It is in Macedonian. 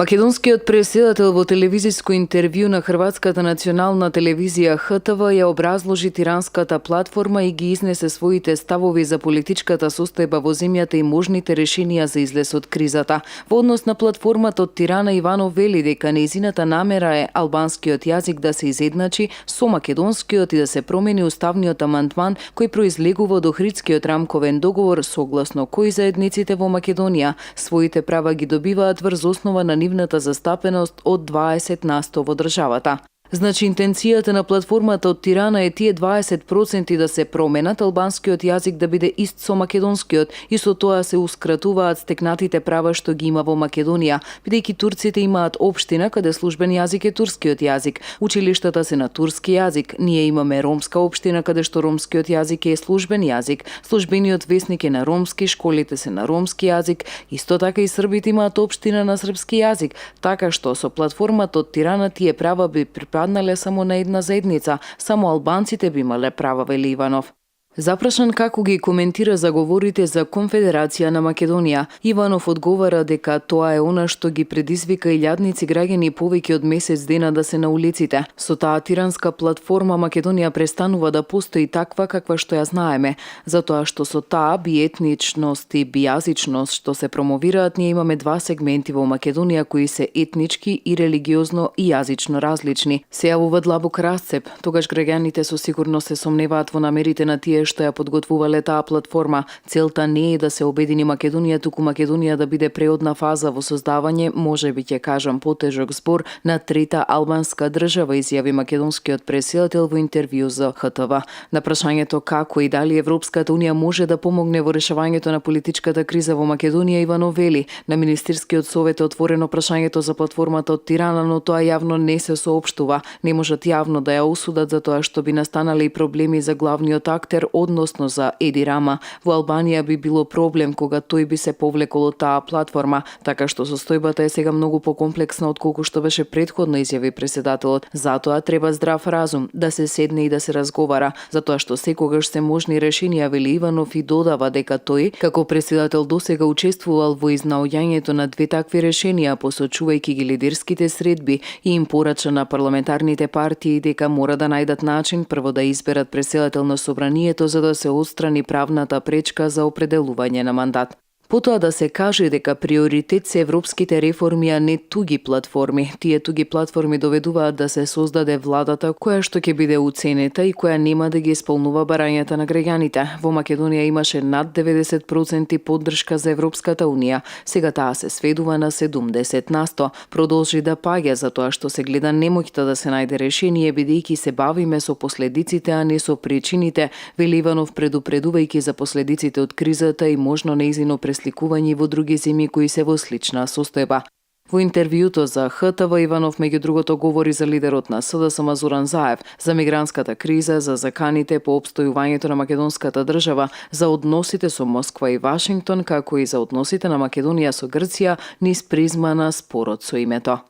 Македонскиот преседател во телевизиско интервју на Хрватската национална телевизија ХТВ ја образложи тиранската платформа и ги изнесе своите ставови за политичката состојба во земјата и можните решенија за излез од кризата. Во однос на платформата од Тирана, Иванов вели дека нејзината намера е албанскиот јазик да се изедначи со македонскиот и да се промени уставниот амандман кој произлегува од Охридскиот рамковен договор, согласно кој заедниците во Македонија своите права ги добиваат врз основа на нивната застапеност од 20% во државата. Значи, интенцијата на платформата од Тирана е тие 20% да се променат, албанскиот јазик да биде ист со македонскиот и со тоа се ускратуваат стекнатите права што ги има во Македонија, бидејќи турците имаат општина каде службен јазик е турскиот јазик, училиштата се на турски јазик, ние имаме ромска општина каде што ромскиот јазик е службен јазик, службениот весник е на ромски, школите се на ромски јазик, исто така и србите имаат општина на српски јазик, така што со платформата од Тирана тие права би припаднале само на една заедница, само албанците би имале права, вели Иванов. Запрашан како ги коментира заговорите за Конфедерација на Македонија, Иванов одговара дека тоа е она што ги предизвика илјадници граѓани повеќе од месец дена да се на улиците. Со таа тиранска платформа Македонија престанува да постои таква каква што ја знаеме, затоа што со таа биетничност и бијазичност што се промовираат, ние имаме два сегменти во Македонија кои се етнички и религиозно и јазично различни. Се јавува длабок расцеп, тогаш граѓаните со сигурност се сомневаат во намерите на тие што ја подготвувале таа платформа. Целта не е да се обедини Македонија, туку Македонија да биде преодна фаза во создавање, можеби ќе кажам потежок збор, на трета албанска држава, изјави македонскиот преседател во интервју за ХТВ. На прашањето како и дали Европската унија може да помогне во решавањето на политичката криза во Македонија, Иванов вели: на Министерскиот совет е отворено прашањето за платформата од Тирана, но тоа јавно не се соопштува. Не можат јавно да ја осудат за тоа што би настанале и проблеми за главниот актер, односно за Еди Рама. Во Албанија би било проблем кога тој би се повлекол од таа платформа, така што состојбата е сега многу покомплексна отколку што беше претходно, изјави преседателот. Затоа треба здрав разум, да се седне и да се разговара, затоа што секогаш се можни решенија, вели Иванов, и додава дека тој, како преседател, досега учествувал во изнаоѓањето на две такви решенија, посочувајќи ги лидерските средби, и им порача на парламентарните партии дека мора да најдат начин прво да изберат преседател на собранието за да се отстрани правната пречка за определување на мандат. Потоа да се каже дека приоритет се европските реформи, а не туги платформи. Тие туги платформи доведуваат да се создаде владата која што ќе биде уценета и која нема да ги исполнува барањата на граѓаните. Во Македонија имаше над 90% поддршка за Европската унија. Сега таа се сведува на 70%. Продолжи да паѓа затоа што се гледа немоќта да се најде решение, бидејќи се бавиме со последиците, а не со причините, вели Иванов, предупредувајќи за последиците од кризата и можно нејзино сликување во други земји кои се во слична состојба. Во интервјуто за ХТВ, Иванов меѓу другото говори за лидерот на СДСМ Зоран Заев, за мигрантската криза, за заканите по опстојувањето на македонската држава, за односите со Москва и Вашингтон, како и за односите на Македонија со Грција низ призма на спорот со името.